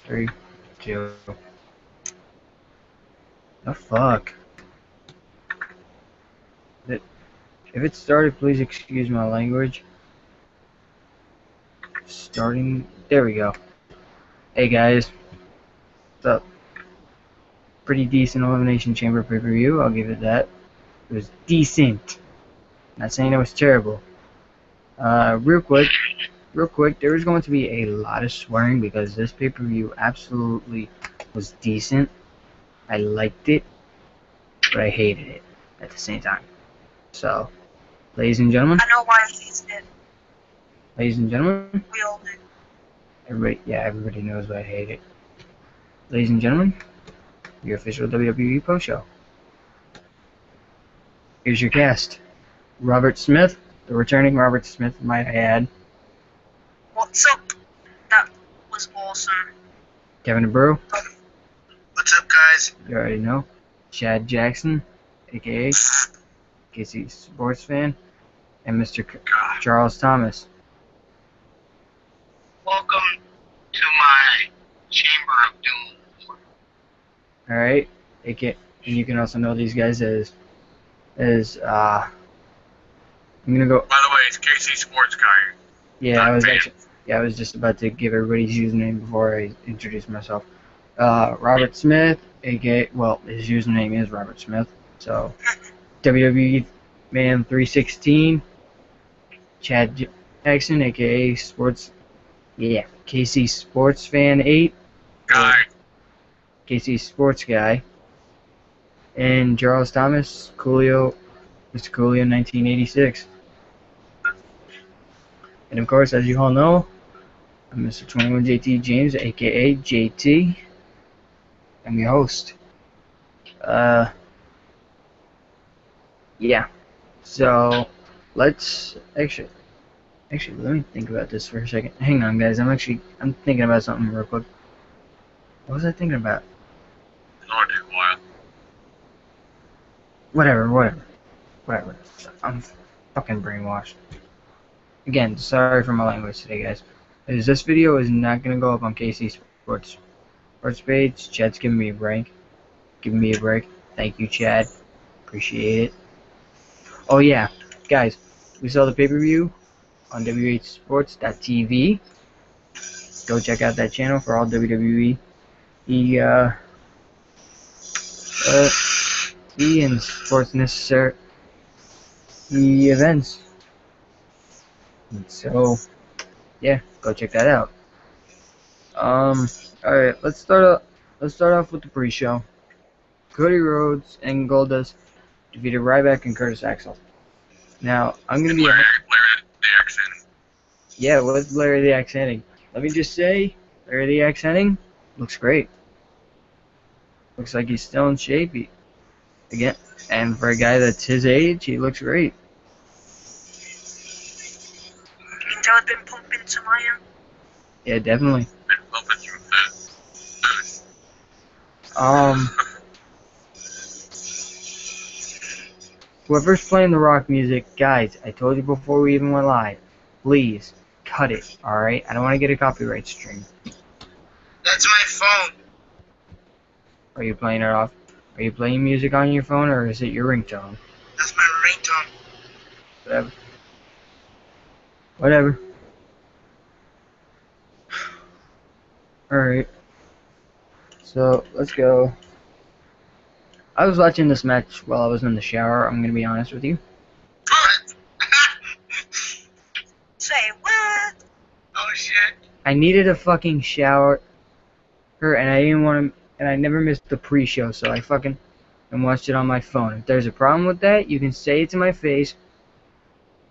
3, 2. The fuck? If it started, please excuse my language. Starting. There we go. Hey guys. What's up? Pretty decent Elimination Chamber pay-per-view. I'll give it that. It was decent. Not saying it was terrible. Real quick. There was going to be a lot of swearing because this pay-per-view absolutely was decent. I liked it, but I hated it at the same time. So, ladies and gentlemen. I know why I hated it. Ladies and gentlemen. We all do. Everybody knows why I hate it. Ladies and gentlemen, your official WWE post show. Here's your cast. Robert Smith, the returning Robert Smith, might I add. What's up? That was awesome. Kevin DeBrew. What's up, guys? You already know. Chad Jackson, aka KC Sports Fan, and Mr. Charles Thomas. Welcome to my Chamber of Doom. Alright, and you can also know these guys as I'm gonna go. By the way, it's KC Sports Guy. Yeah, I was just about to give everybody's username before I introduce myself. Robert Smith, aka, well, his username is Robert Smith, so WWE Man 316, Chad Jackson, aka KC Sports Fan 8, KC Sports Guy, and Charles Thomas, Mr. Coolio 1986. And of course, as you all know, I'm Mr. 21JT James, aka JT. I'm your host. Yeah. So let's actually let me think about this for a second. Hang on, guys. I'm thinking about something real quick. What was I thinking about? Whatever. I'm fucking brainwashed. Again, sorry for my language today, guys. This video is not gonna go up on KC Sports page. Chad's giving me a break. Thank you, Chad. Appreciate it. Oh yeah, guys, we saw the pay-per-view on WHSports.tv. Go check out that channel for all WWE and sports necessary events. So yeah, go check that out. Alright, let's start off with the pre-show. Cody Rhodes and Goldust defeated Ryback and Curtis Axel. Now, I'm gonna be Larry the Accent. Yeah, with Larry the Accenting. Let me just say, Larry the Accenting looks great. Looks like he's still in shape. Again, and for a guy that's his age, he looks great. You can tell I've been pumping some iron. Yeah, definitely. Whoever's playing the rock music, guys, I told you before we even went live, please cut it, alright? I don't want to get a copyright string. That's my phone. Are you playing it off? Are you playing music on your phone, or is it your ringtone? That's my ringtone. Whatever. Alright. So, let's go. I was watching this match while I was in the shower, I'm gonna be honest with you. What? Say what? Oh shit. I needed a fucking shower, and I didn't want to, and I never missed the pre-show, so I fucking and watched it on my phone. If there's a problem with that, you can say it to my face,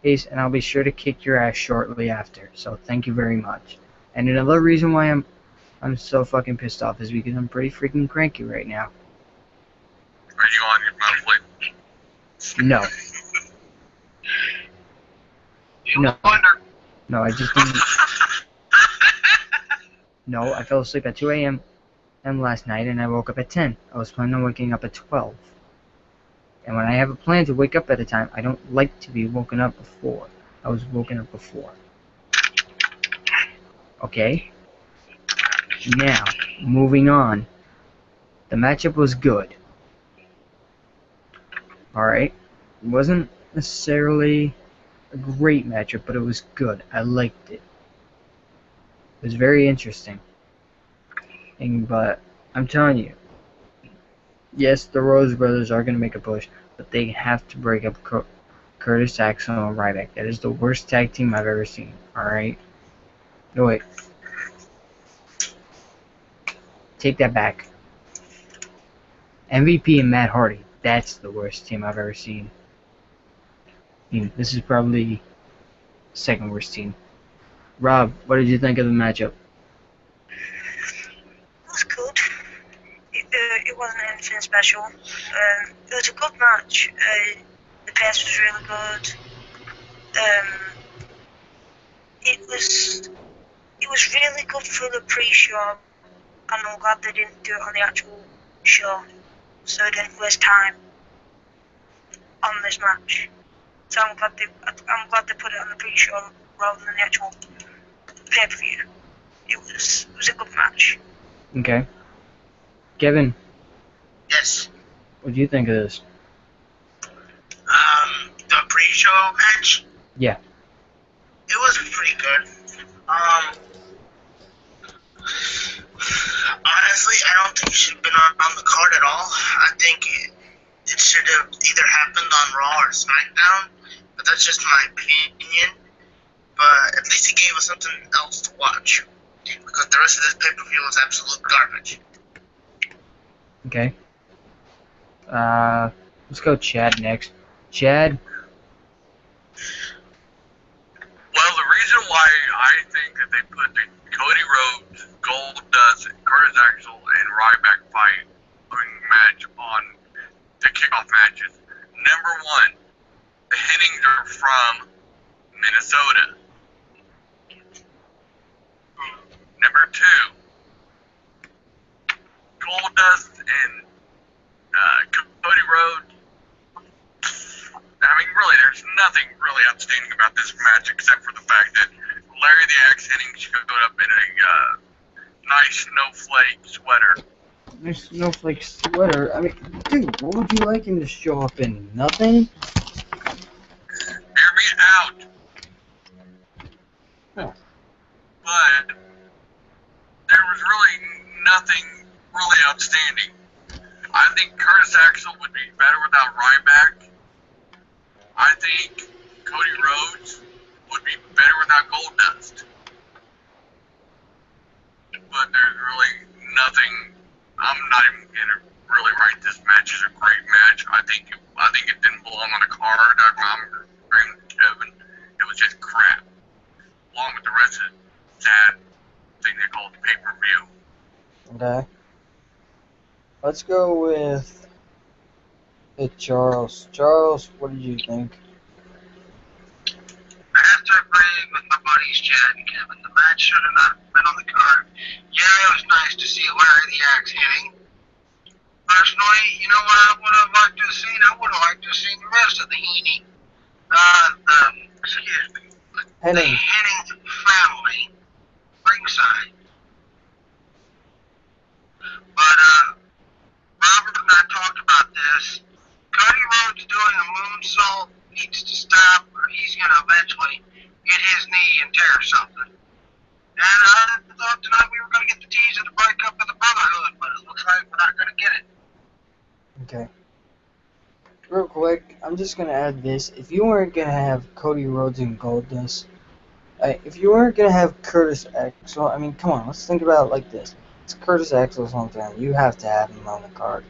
and I'll be sure to kick your ass shortly after. So thank you very much. And another reason why I'm so fucking pissed off is because I'm pretty freaking cranky right now. Are you on your monthly? No. No wonder. No, I just didn't. No, I fell asleep at 2 a.m. last night and I woke up at 10. I was planning on waking up at 12. And when I have a plan to wake up at a time, I don't like to be woken up before. I was woken up before. Okay? Now, moving on. The matchup was good. Alright? It wasn't necessarily a great matchup, but it was good. I liked it. It was very interesting. But I'm telling you, yes, the Rose Brothers are going to make a push, but they have to break up Curtis Axel and Ryback. That is the worst tag team I've ever seen. Alright? No, wait. Take that back. MVP and Matt Hardy. That's the worst team I've ever seen. I mean, this is probably the second worst team. Rob, what did you think of the matchup? It was good. It wasn't anything special. It was a good match. The pace was really good. It was really good for the pre-show, and I'm glad they didn't do it on the actual show, so they didn't waste time on this match. So I'm glad they put it on the pre-show rather than the actual pay-per-view. It was a good match. Okay. Kevin, Yes. what do you think of this? The pre-show match. Yeah. It was pretty good. Honestly, I don't think it should have been on the card at all. I think it should have either happened on Raw or SmackDown, but that's just my opinion. But at least it gave us something else to watch, because the rest of this pay-per-view was absolute garbage. Okay. Let's go Chad next. Chad? Well, the reason why I think that they put the Cody Rhodes, Goldust, Curtis Axel, and Ryback fight match on the kickoff matches. Number one, the Hennings are from Minnesota. Number two, Goldust and Cody Rhodes. I mean, really, there's nothing really outstanding about this match except for the fact that Larry the Axe Hennings showed up in a nice snowflake sweater. There's snowflake sweater. I mean, dude, what would you like him to show up in? Nothing? Hear me out. Oh. But there was really nothing really outstanding. I think Curtis Axel would be better without Ryback. I think Cody Rhodes would be better without Goldust. But there's really nothing. I'm not even gonna really write this match as a great match. I think it didn't belong on the card. I'm agreeing with Kevin. It was just crap, along with the rest of that thing they call the pay-per-view. Okay. Let's go with Charles. Charles, what did you think? I have to agree with my buddies Chad and Kevin. The match should have not been on the card. Yeah, it was nice to see Larry the Axe hitting. Personally, you know what I would have liked to have seen? I would have liked to have seen the rest of the Henning. The Henning family ringside. But Robert and I talked about this. Cody Rhodes doing a moonsault needs to stop, or he's going to eventually get his knee and tear something. And I thought tonight we were going to get the tease of the breakup of the Brotherhood, but it looks like we're not going to get it. Okay. Real quick, I'm just gonna add this. If you weren't gonna have Cody Rhodes and Goldust, if you weren't gonna have Curtis Axel, I mean, come on, let's think about it like this. It's Curtis Axel's hometown. You have to have him on the card.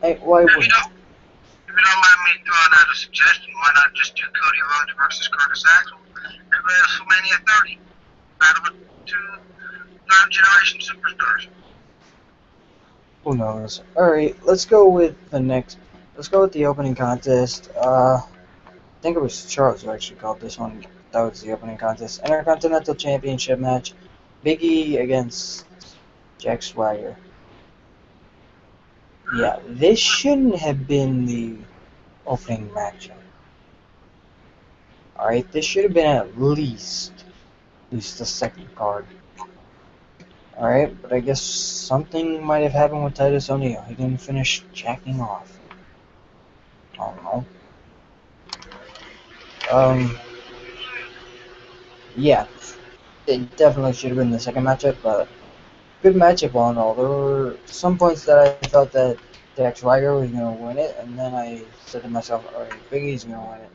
Hey, why If wouldn't? you don't mind me throwing out a suggestion, why not just do Cody Rhodes versus Curtis Axel at WrestleMania 30? Battle of two third-generation superstars. Who knows? Alright, let's go with the next. Let's go with the opening contest. I think it was Charles who actually called this one. That was the opening contest. Intercontinental Championship match. Big E against Jack Swagger. Yeah, this shouldn't have been the opening matchup. Alright, this should have been at least the second card. Alright, but I guess something might have happened with Titus O'Neil. He didn't finish jacking off. I don't know. Yeah, it definitely should have been the second matchup, but good matchup all in all. There were some points that I thought that Dax Ryder was going to win it, and then I said to myself, alright, Big E's going to win it.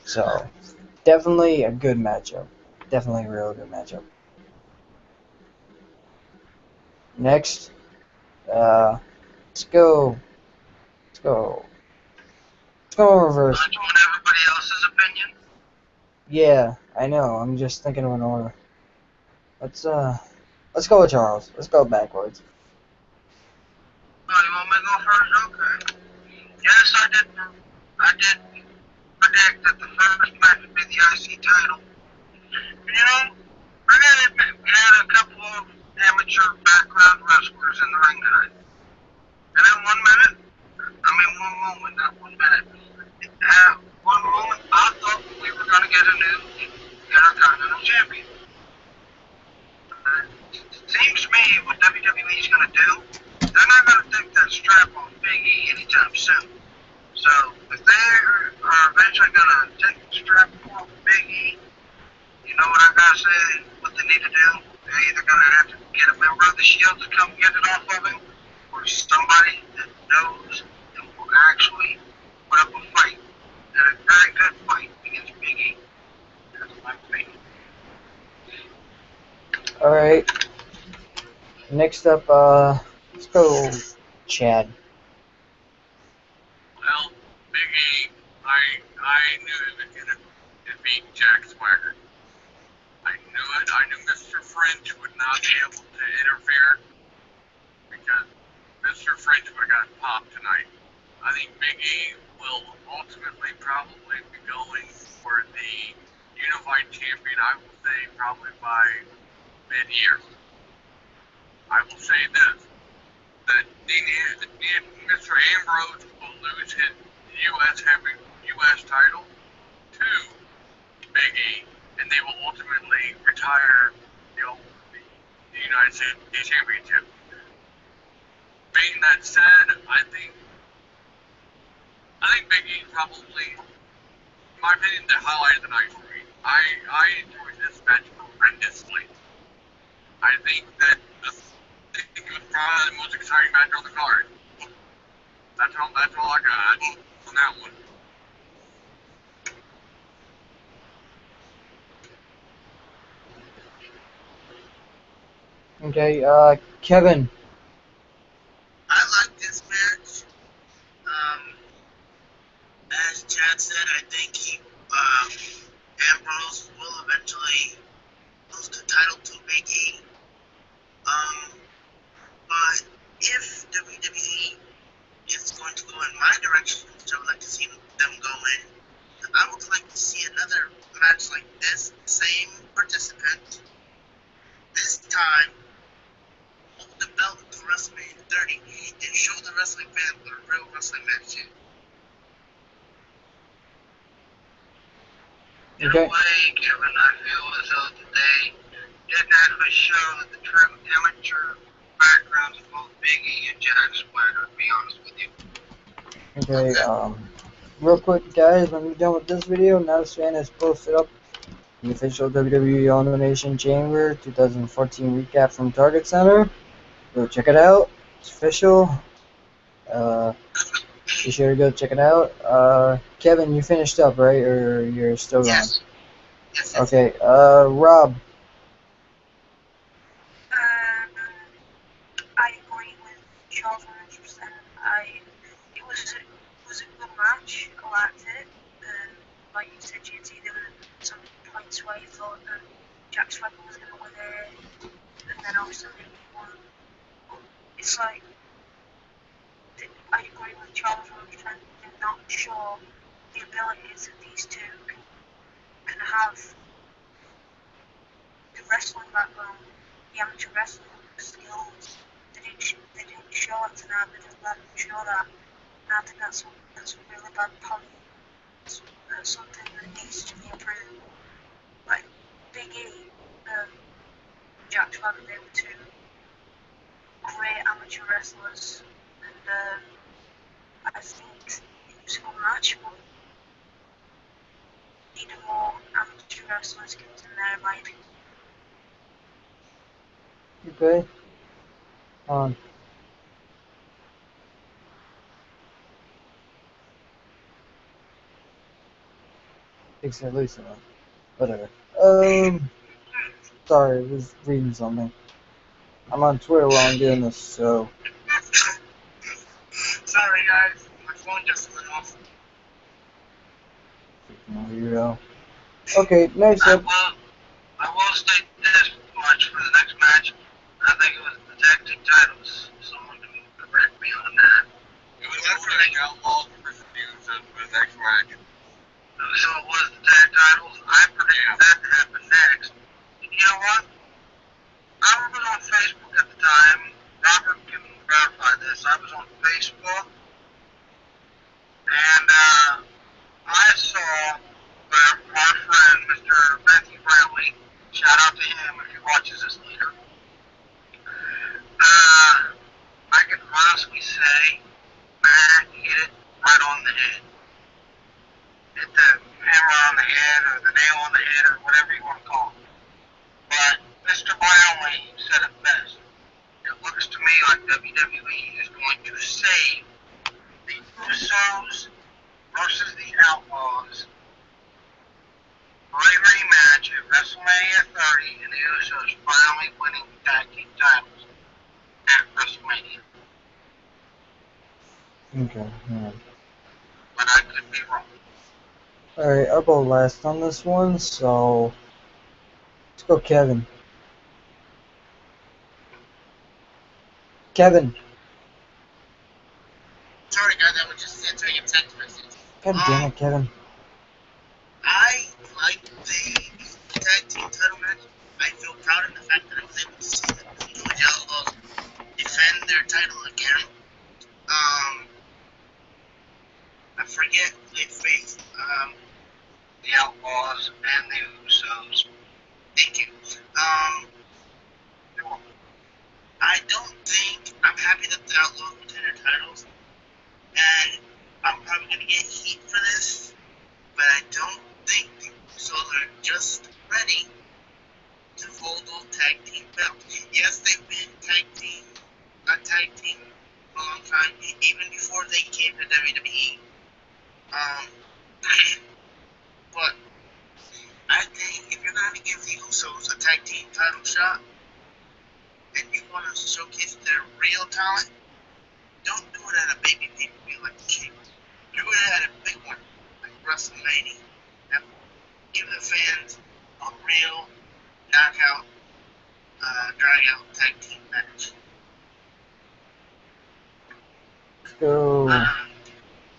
So, definitely a good matchup. Definitely a real good matchup. Next, let's go. Let's go. Let's go in reverse. I want everybody else's opinion. Yeah, I know. I'm just thinking of an order. Let's go with Charles. Let's go backwards. Oh, you want me to go first? Okay. Yes, I did predict that the first match would be the IC title. You know, I gotta admit, we had a couple of amateur background wrestlers in the ring tonight. And then one moment, not 1 minute. One moment, I thought we were gonna get a new Intercontinental Champion. It seems to me what WWE's gonna do, they're not gonna take that strap off Big E anytime soon. So if they are eventually gonna take the strap off Big E, you know what I gotta say? What they need to do? They're either gonna have to get a member of the Shield to come get it off of him, or somebody that knows and will actually put up a fight, and a very good fight against Big E. That's my opinion. Alright. Next up, let's go Chad. Well, Big E, I knew he was gonna defeat Jack Swagger. I knew it. I knew Mr. French would not be able to interfere because Mr. French would have gotten popped tonight. I think Big E will ultimately probably be going for the Unified Champion, I will say probably by mid-year. I will say this, that Mr. Ambrose will lose his U.S. title to Big E, and they will ultimately retire, the United States Championship. Being that said, I think Big E probably, in my opinion, the highlight of the night for me. I enjoyed this match horrendously. I think that it was probably the most exciting match on the card. That's all I got on that one. Okay, Kevin. I like this match. As Chad said, I think Ambrose will eventually lose the title to Big E. But if WWE is going to go in my direction, which I would like to see them go in, I would like to see another match like this, same participant. This time, hold the belt to WrestleMania 30 and show the wrestling fans what a real wrestling match is. In a way, Kevin, I feel as though they didn't actually show the true amateur backgrounds of both Big E and Jack Swagger, to be honest with you. Okay, real quick, guys, when we're done with this video, now Stan has posted up the official WWE Elimination Chamber 2014 recap from Target Center. Go check it out. It's official. Be sure to go check it out. Kevin, you finished up, right? Or you're still going? Yes. Okay, Rob. I agree with Charles 100%. It was a good match. I liked it. Like you said, JT, there were some points where you thought that Jack Swagger was going to win it, and then obviously he won. But it's like, I agree with Charles 100%. They're not sure the abilities that these two can have, the wrestling background, the amateur wrestling skills. They didn't show it tonight. They didn't let them show that. And I think that's a really bad point. It's something that needs to be improved. Like Big E, Jack's fact that they were two great amateur wrestlers, and I think it was a good match, but needed more amateur wrestlers kept in there, in my opinion. Okay. On. Except Lisa. Whatever. Sorry, I was reading something. I'm on Twitter while I'm doing this, so. Sorry, guys. My phone just went off. Weirdo. Okay, next up. I will state this much for the next match. I think it was the tag team titles. Someone can correct me on that. It was definitely Outlaws versus News for the next match. So it was the tag titles. I predicted that to happen next. And you know what? I was on Facebook at the time. Robert can verify this. I was on Facebook, and I saw where our friend, Mr. Matthew Brownlee, shout out to him if he watches this later. I can honestly say Matt hit it right on the head. Hit the hammer on the head or the nail on the head or whatever you want to call it. But Mr. Brownlee said it best. It looks to me like WWE is going to save the Usos versus the Outlaws for a rematch at WrestleMania 30 and the Usos finally winning the tag team titles at WrestleMania. Okay, yeah. But I could be wrong. Alright, I'll go last on this one, so. Let's go, Kevin. Kevin. Sorry guys, I was just answering a text message. God damn it, Kevin. I like the tag team title match. I feel proud of the fact that I was able to see the New Age Outlaws defend their title again. I forget who they faced. The Outlaws and the Usos. Thank you. I don't think I'm happy that the Outlaws retain their titles, and I'm probably gonna get heat for this, but I don't think the Usos are just ready to hold those tag team belts. Yes, they've been a tag team for a long time, even before they came to WWE. But I think if you're going to give the Usos a tag team title shot, and you want to showcase their real talent, don't do it at a baby pay-per-view like the King. Do it at a big one, like WrestleMania, and give the fans a real knockout, drag-out tag team match. Let's go.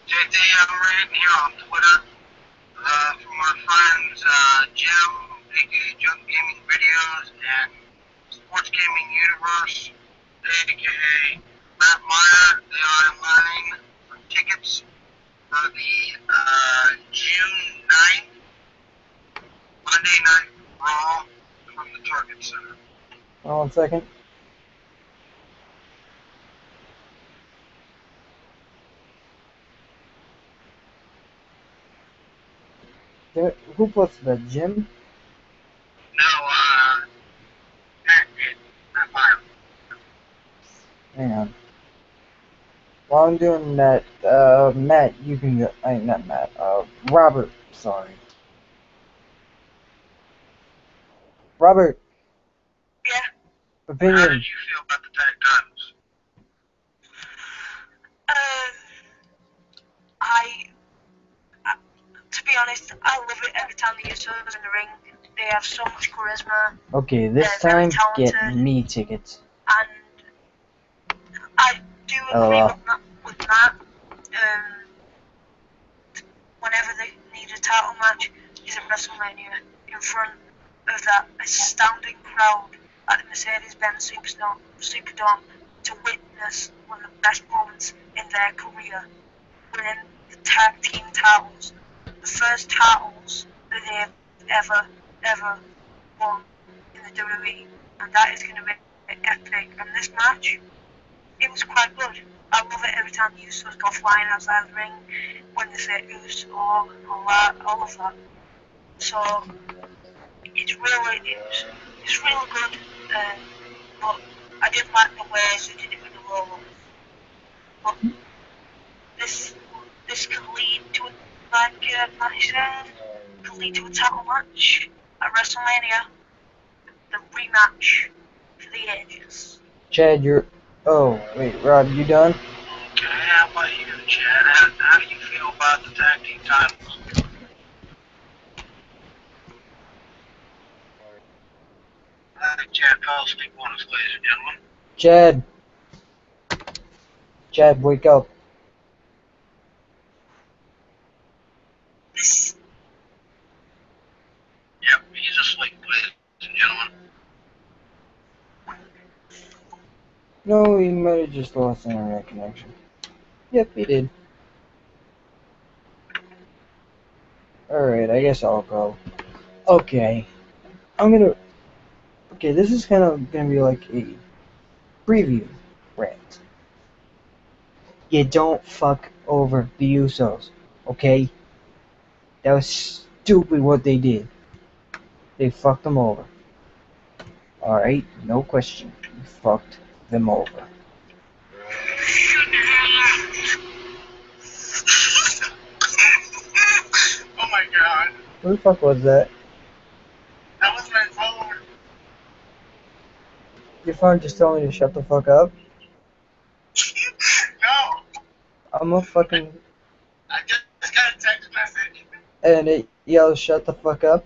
JT, I'm reading here on Twitter from our friends Jim, aka Junk Gaming Videos, and Sports Gaming Universe, aka Matt Meyer. They are in line for tickets for the June 9th Monday Night Raw from the Target Center. Hold on 1 second. Who posted that? Jim? No, Matt did. Matt Meyer. Hang on. While I'm doing that, Matt, you can go. Not Matt. Robert. Sorry. Robert. Yeah. How Opinion. did you feel about the tag titles? To be honest, I love it every time the Usos in the ring. They have so much charisma, Okay, this They're very time get talented. me tickets. and I do agree with Matt. Whenever they need a title match, is at WrestleMania in front of that astounding crowd at the Mercedes-Benz Superdome to witness one of the best moments in their career, winning the tag team titles, the first titles that they've ever won in the WWE, and that is going to be epic. And this match, it was quite good. I love it every time the Usos go flying outside the ring when they say Uso, all of that. So it's really good. But I didn't like the way they did it with the roll. But this can lead to can lead to a title match at WrestleMania, the rematch for the ages. Chad, you're. Oh, wait, Rob, you done? Okay, how about you, Chad? How do you feel about the tag team titles? I think Chad fell asleep on us, ladies and gentlemen. Chad, wake up. This Yep, he's asleep, ladies and gentlemen. No, he might have just lost internet connection. Yep, he did. Alright, I guess I'll go. Okay. Okay, this is kind of gonna be like a preview rant. You don't fuck over the Usos, okay? That was stupid what they did. They fucked them over. Alright, no question. You fucked them over. Oh my god. Who the fuck was that? That was my phone. Your phone just told me to shut the fuck up? No, I'm a fucking... I just got a text message. And it yells shut the fuck up?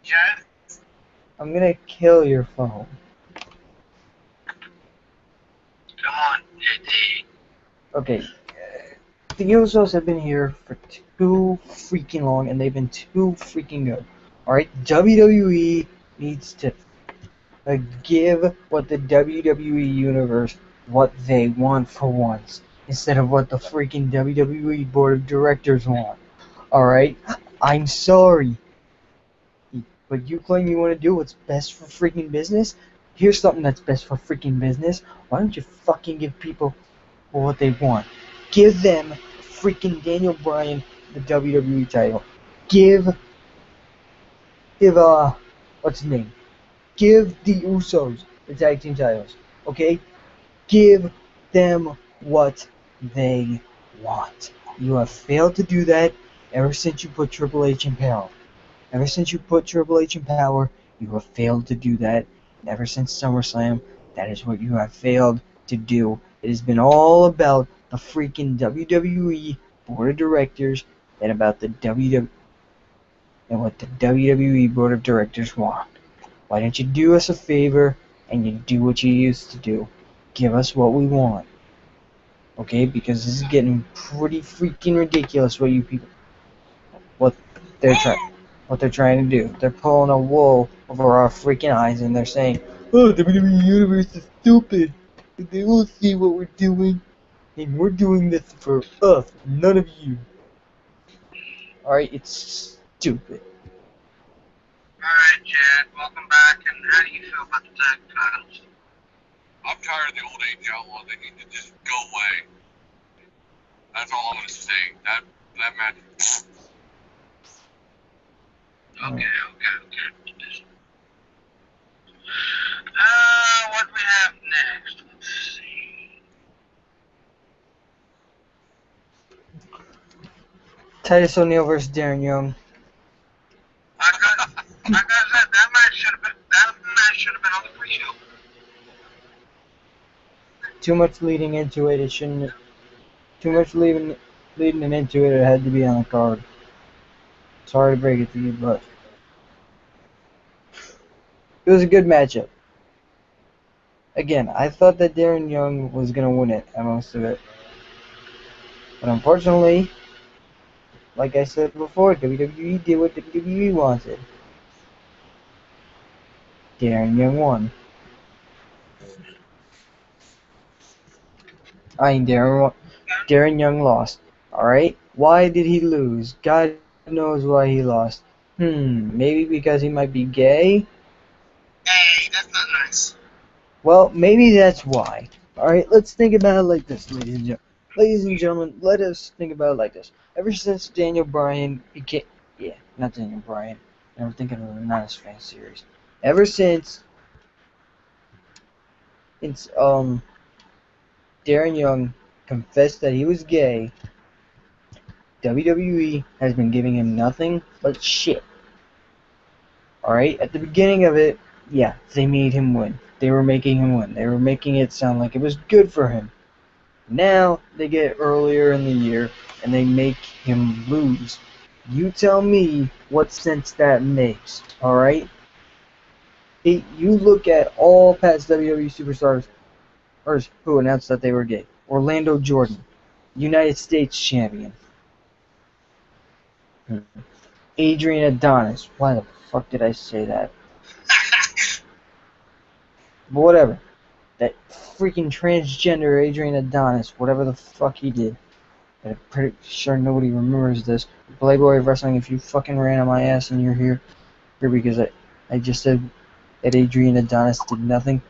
Yes. I'm gonna kill your phone. Come on, JD. Okay. The Usos have been here for too freaking long, and they've been too freaking good. Alright? WWE needs to give what the WWE Universe what they want for once, instead of what the freaking WWE Board of Directors want. Alright? I'm sorry. But you claim you want to do what's best for freaking business? Here's something that's best for freaking business. Why don't you fucking give people what they want? Give them freaking Daniel Bryan the WWE title. Give what's his name? Give the Usos the tag team titles. Okay? Give them what they want. You have failed to do that ever since you put Triple H in power. Ever since you put Triple H in power, you have failed to do that. And ever since SummerSlam, that is what you have failed to do. It has been all about the freaking WWE Board of Directors and about the WWE and what the WWE Board of Directors want. Why don't you do us a favor and you do what you used to do? Give us what we want. Okay? Because this is getting pretty freaking ridiculous what you people what they're trying to do. They're pulling a wool over our freaking eyes and they're saying, oh, WWE Universe is stupid. They won't see what we're doing. And we're doing this for us, none of you. Alright, it's stupid. Alright, Chad, welcome back. And how do you feel about the tag titles? I'm tired of the old age outlaw. They need to just go away. That's all I'm gonna say. That match. Okay. What do we have next? Let's see. Titus O'Neil versus Darren Young. Like I said, that match should have been on the pre-show. Too much leading into it. It shouldn't. Too much leading into it. It had to be on the card. Sorry to break it to you, but it was a good matchup. Again, I thought that Darren Young was gonna win it at most of it, but unfortunately, like I said before, WWE did what WWE wanted. Darren Young won. Darren Young lost. Alright? Why did he lose? God knows why he lost. Maybe because he might be gay? Hey, that's not nice. Well, maybe that's why. Alright, let's think about it like this, ladies and gentlemen. Ladies and gentlemen, let us think about it like this. Ever since Daniel Bryan became... Yeah, not Daniel Bryan. I'm thinking of the Nice Fan series. Ever since... It's, Darren Young confessed that he was gay, WWE has been giving him nothing but shit. Alright, at the beginning of it, yeah, they made him win. They were making him win. They were making it sound like it was good for him. Now they get earlier in the year and they make him lose. You tell me what sense that makes, alright? You look at all past WWE superstars who announced that they were gay. Orlando Jordan, United States champion. Adrian Adonis. Why the fuck did I say that? But whatever. That freaking transgender Adrian Adonis, whatever the fuck he did. I'm pretty sure nobody remembers this. Playboy of Wrestling, if you fucking ran on my ass and you're here because I just said that Adrian Adonis did nothing,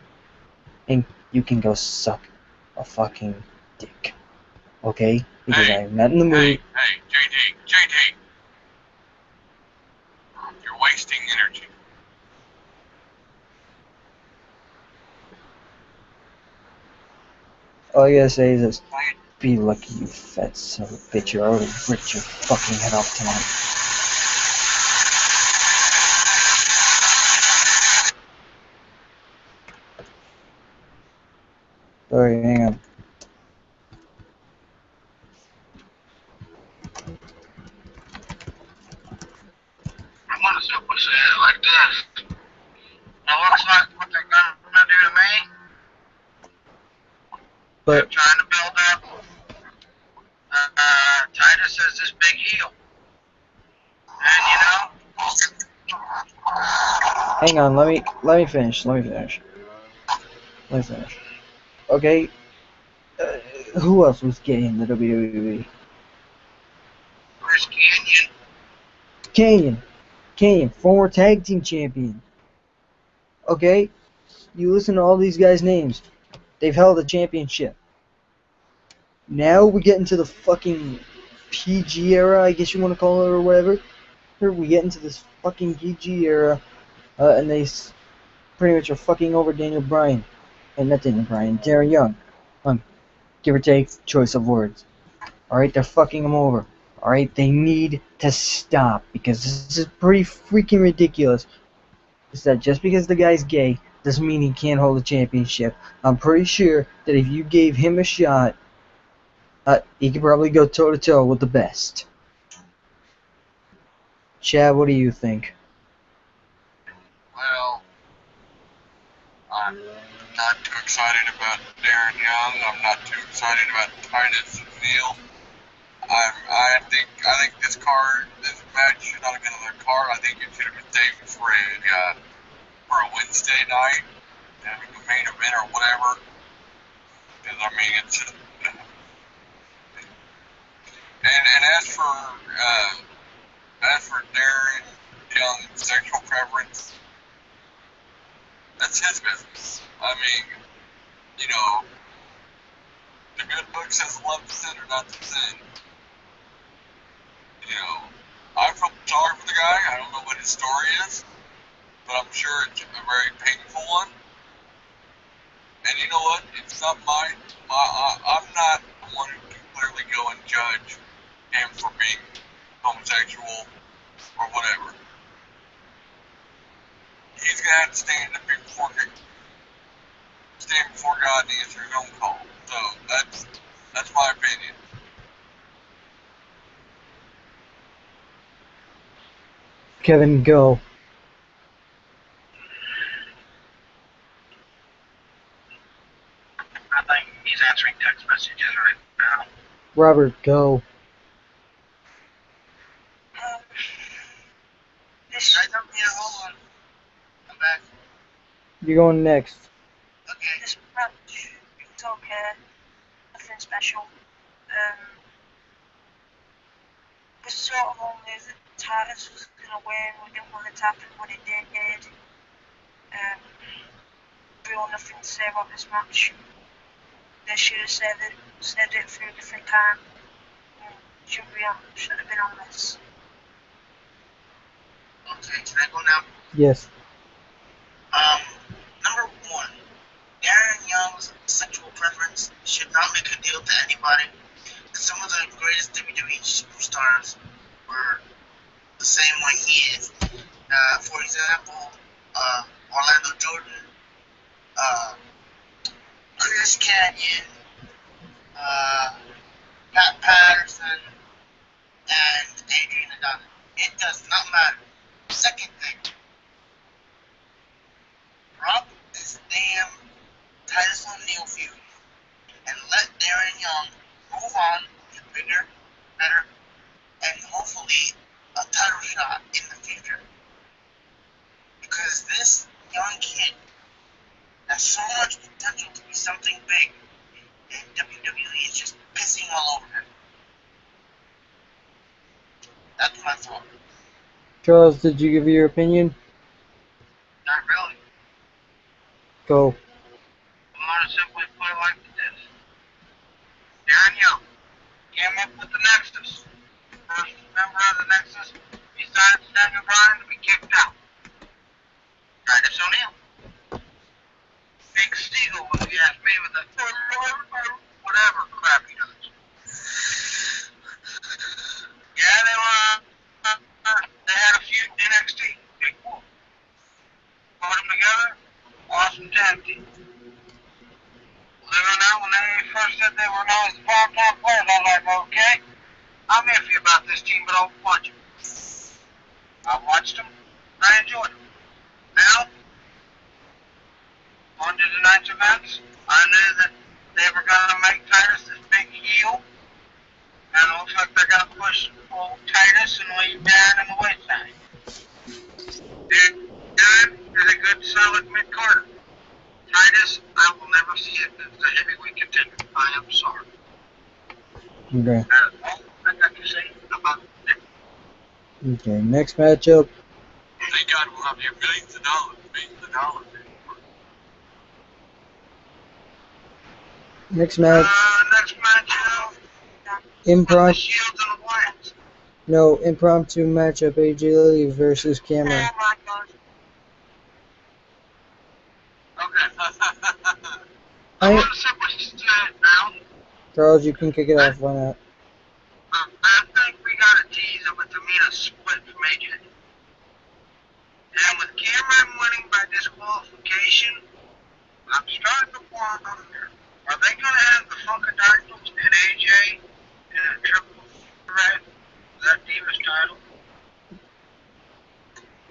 and you can go suck a fucking dick. Okay? Because Hey, I'm not in the mood. hey, JD, you're wasting energy. All you gotta say is this. Be lucky, you fat son of a bitch. You already ripped your fucking head off tonight. Sorry, hang on. I'm gonna simply say it like this. It looks like what they're gonna do to me. They're But trying to build up Titus as this big heel. And you know, hang on, let me finish. Okay, who else was gay in the WWE? Chris Canyon. Canyon, former tag team champion. Okay, you listen to all these guys' names. They've held a championship. Now we get into the fucking PG era, I guess you want to call it, or whatever. Here we get into this fucking PG era, and they pretty much are fucking over Daniel Bryan. And not Daniel Bryan, Darren Young. Give or take, choice of words. Alright, they're fucking him over. Alright, they need to stop, because this is pretty freaking ridiculous. It's that just because the guy's gay doesn't mean he can't hold a championship. I'm pretty sure that if you gave him a shot, he could probably go toe-to-toe with the best. Chad, what do you think? Well, I'm not too excited about Darren Young. I'm not too excited about Titus Neal. I think this match should not have been on the card. I think it should have been saved for a Wednesday night, the main event or whatever. Because I mean, it's just, and as for Darren Young's sexual preference, that's his business. I mean, you know, the good book says love to sin or not to sin. You know, I feel sorry for the guy. I don't know what his story is, but I'm sure it's a very painful one. And you know what? It's not mine. I'm not the one who can clearly go and judge him for being homosexual or whatever. He's gonna have to stand before God and answer his own call. So that's my opinion. Kevin, go. I think he's answering text messages right now. Robert, go. This Hold on. I'm back. You're going next. Okay. this match was okay. Nothing special. We sort of all knew that Titus was gonna win. We didn't want it to happen, but it did. real nothing to say about this match. They should have said it for a different time. Should have been on this. Okay, can I go now? Yes. Number one, Darren Young's sexual preference should not make a deal to anybody. Some of the greatest WWE superstars were the same way he is. For example, Orlando Jordan, Chris Canyon, Pat Patterson, and Adrian Adonis. It does not matter. Second thing, drop this damn Titus O'Neil feud and let Darren Young move on to bigger, better, and hopefully a title shot in the future. Because this young kid has so much potential to be something big, and WWE is just pissing all over him. That's my thought. Charles, did you give your opinion? Not really. Go. I'm going to simply put it like this. Darren Young came up with the Nexus. First member of the Nexus, besides Daniel Bryan, to be kicked out. Titus O'Neil. Big Steele, if you ask me, with the whatever crap he does. Yeah, they had a feud in NXT. Big whoop. Put them together. Awesome tag team. Believe it or not, when they first said they were known as the five-time players, I was like, okay, I'm iffy about this team, but I'll watch them. I watched them. I enjoyed them. Now, on to tonight's events, I knew that they were going to make Titus this big heel, and it looks like they're going to push old Titus and leave Darren in the wayside. Darren is a good, solid mid-carder. Titus, I will never see it as a heavyweight contender. I am sorry. Okay. That is all I got to say about it. Okay. Next matchup. Thank God we'll have here millions of dollars. Next match. Next matchup, the Impromptu. Shields and the Wyatts. No, impromptu matchup. AJ Lee versus Cameron. Oh my god. Okay. I want to simply say it now. Charles, you can kick it off. Why not? I think we got a tease of a Tamina split from AJ. And with Cameron winning by disqualification, I'm starting to wonder, are they going to have the Funkadactyls and AJ in a triple threat for that Divas title?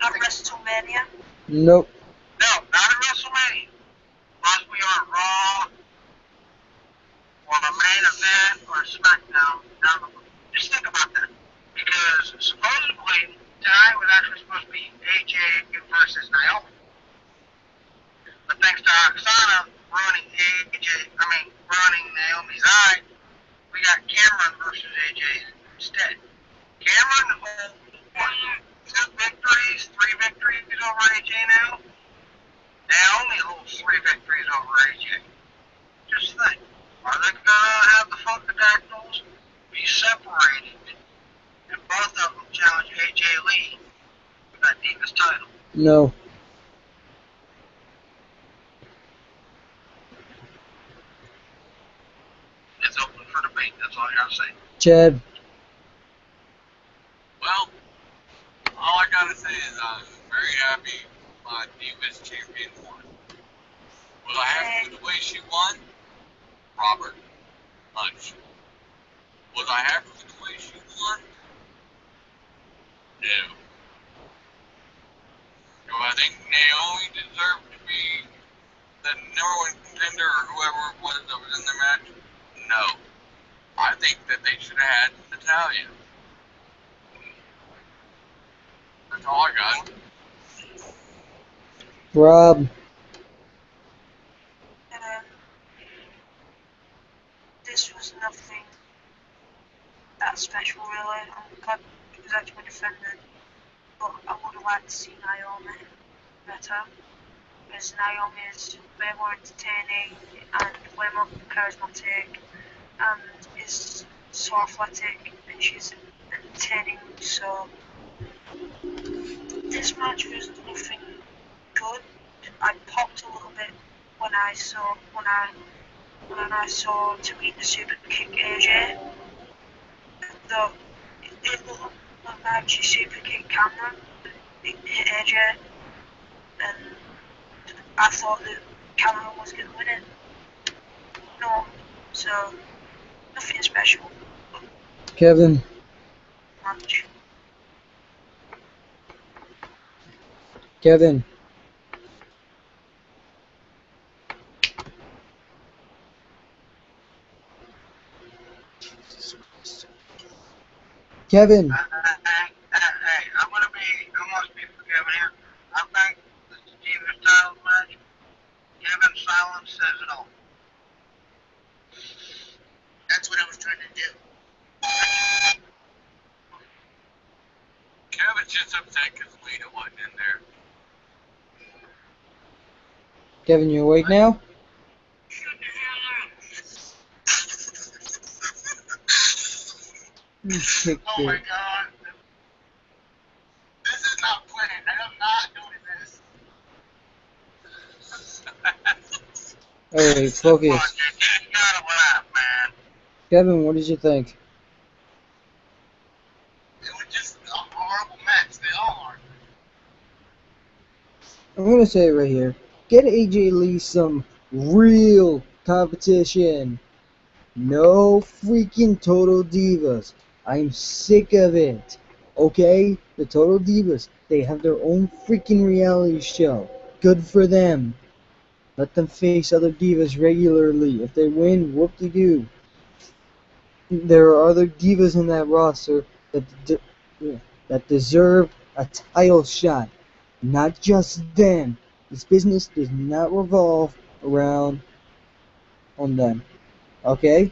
At WrestleMania. Nope. No, not at WrestleMania. Unless we are Raw or a main event or a SmackDown. Now, just think about that. Because supposedly tonight was actually supposed to be AJ versus Naomi. But thanks to Oksana ruining Naomi's eye, we got Cameron versus AJ instead. Cameron holds three victories over AJ now. Naomi holds 3 victories over AJ. Just think, are they going to have the Funkadactyls be separated and both of them challenge AJ Lee for that Divas title? No. It's open for debate, that's all I gotta say. Chad. Well, all I gotta say is I'm very happy my Divas champion won. Was I happy with the way she won? Robert, much. Was I happy with the way she won? No. Do I think Naomi deserved to be the number one contender or whoever it was that was in the match? No. I think that they should have had Natalia. That's all I got. Rob. This was nothing that special, really. I'm glad it was actually defended, but I would have liked to see Naomi better. because Naomi is way more entertaining and way more charismatic and is so athletic and she's entertaining. So this match was nothing good. I popped a little bit when I saw Tamina super kick AJ. Though it looked like she super kicked Cameron, it hit AJ, and I thought that Cameron was going to win it. No, so nothing special. Kevin, Match. Kevin, Kevin, Hey, I'm gonna be forgiven here. I think the Steven Styles match, Kevin's silence says it all. That's what I was trying to do. Kevin's just upset because Lita wasn't in there. Kevin, you awake now? You kicked Oh my it. god. This is not planned. I'm not doing this. Alright, Come on, focus. JT, you gotta laugh, man. Kevin, what did you think? It was just a horrible match. They all are. I'm gonna say it right here. Get AJ Lee some real competition. No freaking Total Divas. I'm sick of it. Okay? The Total Divas, they have their own freaking reality show. Good for them. Let them face other divas regularly. If they win, whoop-de-doo. There are other divas in that roster that deserve a title shot. Not just them. This business does not revolve around on them. Okay?